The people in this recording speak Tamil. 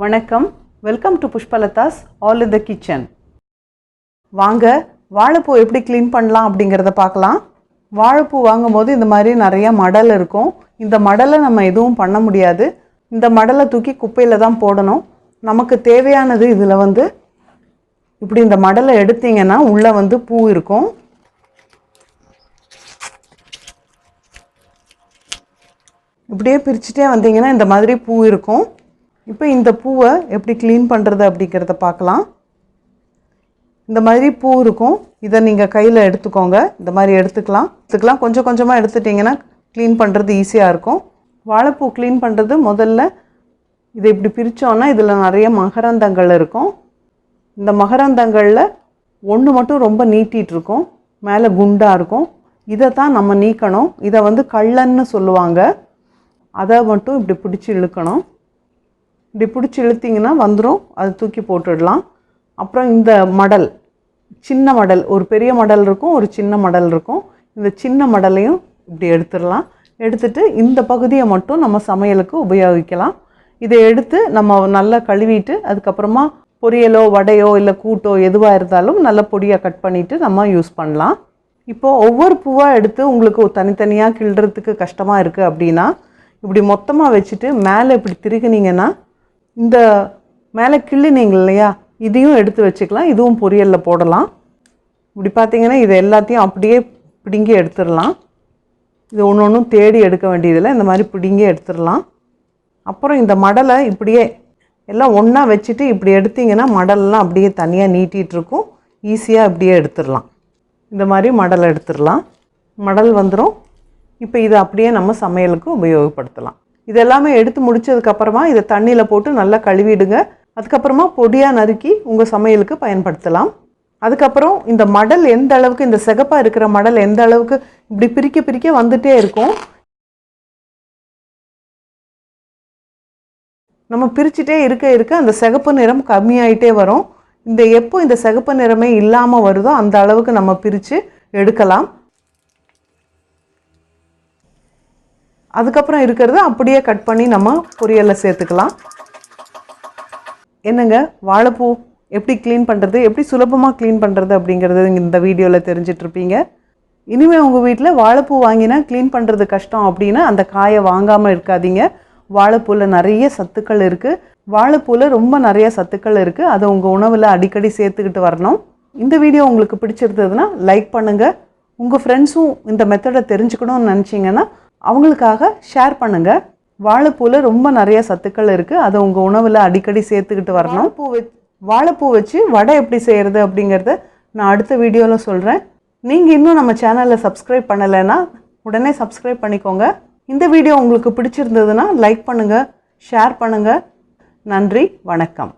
வணக்கம், welcome to Pushpalatha's all in the kitchen. வாங்க வாழைப்பூ எப்படி க்ளீன் பண்ணலாம் அப்படிங்கிறத பார்க்கலாம். வாழைப்பூ வாங்கும் போது இந்த மாதிரி நிறைய மடல் இருக்கும். இந்த மடலை நம்ம எதுவும் பண்ண முடியாது. இந்த மடலை தூக்கி குப்பையில் தான் போடணும். நமக்கு தேவையானது இதில் இப்படி இந்த மடலை எடுத்தீங்கன்னா உள்ளே பூ இருக்கும். இப்படியே பிரிச்சுட்டே வந்தீங்கன்னா இந்த மாதிரி பூ இருக்கும். இப்போ இந்த பூவை எப்படி க்ளீன் பண்ணுறது அப்படிங்கிறத பார்க்கலாம். இந்த மாதிரி பூ இருக்கும். இதை நீங்கள் கையில் எடுத்துக்கோங்க. இந்த மாதிரி எடுத்துக்கலாம். கொஞ்சம் கொஞ்சமாக எடுத்துட்டிங்கன்னா க்ளீன் பண்ணுறது ஈஸியாக இருக்கும். வாழைப்பூ க்ளீன் பண்ணுறது முதல்ல இதை இப்படி பிரித்தோன்னா இதில் நிறைய மகரந்தங்கள் இருக்கும். இந்த மகரந்தங்களில் ஒன்று மட்டும் ரொம்ப நீட்டிகிட்ருக்கும், மேலே குண்டாக இருக்கும். இதை தான் நம்ம நீக்கணும். இதை கள்ளன்னு சொல்லுவாங்க. அதை மட்டும் இப்படி பிடிச்சி இழுக்கணும். இப்படி பிடிச்சி இழுத்திங்கன்னா வந்துடும். அது தூக்கி போட்டுடலாம். அப்புறம் இந்த மடல், சின்ன மடல், ஒரு பெரிய மடல் இருக்கும், ஒரு சின்ன மடல் இருக்கும். இந்த சின்ன மடலையும் இப்படி எடுத்துடலாம். எடுத்துட்டு இந்த பகுதியை மட்டும் நம்ம சமையலுக்கு உபயோகிக்கலாம். இதை எடுத்து நம்ம நல்லா கழுவிட்டு அதுக்கப்புறமா பொரியலோ வடையோ இல்லை கூட்டோ எதுவாக இருந்தாலும் நல்ல பொடியாக கட் பண்ணிவிட்டு நம்ம யூஸ் பண்ணலாம். இப்போது ஒவ்வொரு பூவாக எடுத்து உங்களுக்கு தனித்தனியாக கிள்றதுக்கு கஷ்டமாக இருக்குது அப்படின்னா இப்படி மொத்தமாக வச்சுட்டு மேலே இப்படி திருகுனீங்கன்னா இந்த மேலே கிள்ளினீங்க இல்லையா, இதையும் எடுத்து வச்சுக்கலாம். இதுவும் பொரியலில் போடலாம். இப்படி பார்த்தீங்கன்னா இது எல்லாத்தையும் அப்படியே பிடுங்கி எடுத்துடலாம். இது ஒன்று ஒன்றும் தேடி எடுக்க வேண்டியதில்லை. இந்த மாதிரி பிடுங்கி எடுத்துடலாம். அப்புறம் இந்த மடலை இப்படியே எல்லாம் ஒன்றா வச்சுட்டு இப்படி எடுத்திங்கன்னா மடலெலாம் அப்படியே தனியாக நீட்டிகிட்ருக்கும். ஈஸியாக இப்படியே எடுத்துடலாம். இந்த மாதிரி மடலை எடுத்துடலாம். மடல் வந்துடும். இப்போ இதை அப்படியே நம்ம சமையலுக்கு உபயோகப்படுத்தலாம். இதெல்லாமே எடுத்து முடித்ததுக்கப்புறமா இதை தண்ணியில் போட்டு நல்லா கழுவிடுங்க. அதுக்கப்புறமா பொடியாக நறுக்கி உங்கள் சமையலுக்கு பயன்படுத்தலாம். அதுக்கப்புறம் இந்த மடல் எந்த அளவுக்கு, இந்த சிகப்பாக இருக்கிற மடல் எந்த அளவுக்கு இப்படி பிரிக்க பிரிக்க வந்துட்டே இருக்கும். நம்ம பிரிச்சுட்டே இருக்க அந்த சிகப்பு நிறம் கம்மியாயிட்டே வரும். எப்போ இந்த சிகப்பு நிறமே இல்லாமல் வருதோ அந்த அளவுக்கு நம்ம பிரித்து எடுக்கலாம். அதுக்கப்புறம் இருக்கிறத அப்படியே கட் பண்ணி நம்ம பொரியலில் சேர்த்துக்கலாம். என்னங்க, வாழைப்பூ எப்படி க்ளீன் பண்ணுறது, எப்படி சுலபமாக க்ளீன் பண்ணுறது அப்படிங்கிறது இந்த வீடியோவில் தெரிஞ்சிட்ருப்பீங்க. இனிமேல் உங்கள் வீட்டில் வாழைப்பூ வாங்கினா க்ளீன் பண்ணுறது கஷ்டம் அப்படின்னா அந்த காயை வாங்காமல் இருக்காதீங்க. வாழைப்பூவில் நிறைய சத்துக்கள் இருக்குது. வாழைப்பூவில் ரொம்ப நிறைய சத்துக்கள் இருக்குது. அதை உங்கள் உணவில் அடிக்கடி சேர்த்துக்கிட்டு வரணும். இந்த வீடியோ உங்களுக்கு பிடிச்சிருந்ததுன்னா லைக் பண்ணுங்கள். உங்கள் ஃப்ரெண்ட்ஸும் இந்த மெத்தடை தெரிஞ்சுக்கணும்னு நினச்சிங்கன்னா அவங்களுக்காக ஷேர் பண்ணுங்கள். வாழைப்பூவில் ரொம்ப நிறைய சத்துக்கள் இருக்குது. அதை உங்கள் உணவில் அடிக்கடி சேர்த்துக்கிட்டு வரணும். வாழைப்பூ வச்சு வடை எப்படி செய்கிறது அப்படிங்கிறத நான் அடுத்த வீடியோவில் சொல்கிறேன். நீங்கள் இன்னும் நம்ம சேனலில் சப்ஸ்கிரைப் பண்ணலைன்னா உடனே சப்ஸ்கிரைப் பண்ணிக்கோங்க. இந்த வீடியோ உங்களுக்கு பிடிச்சிருந்ததுன்னா லைக் பண்ணுங்கள், ஷேர் பண்ணுங்கள். நன்றி, வணக்கம்.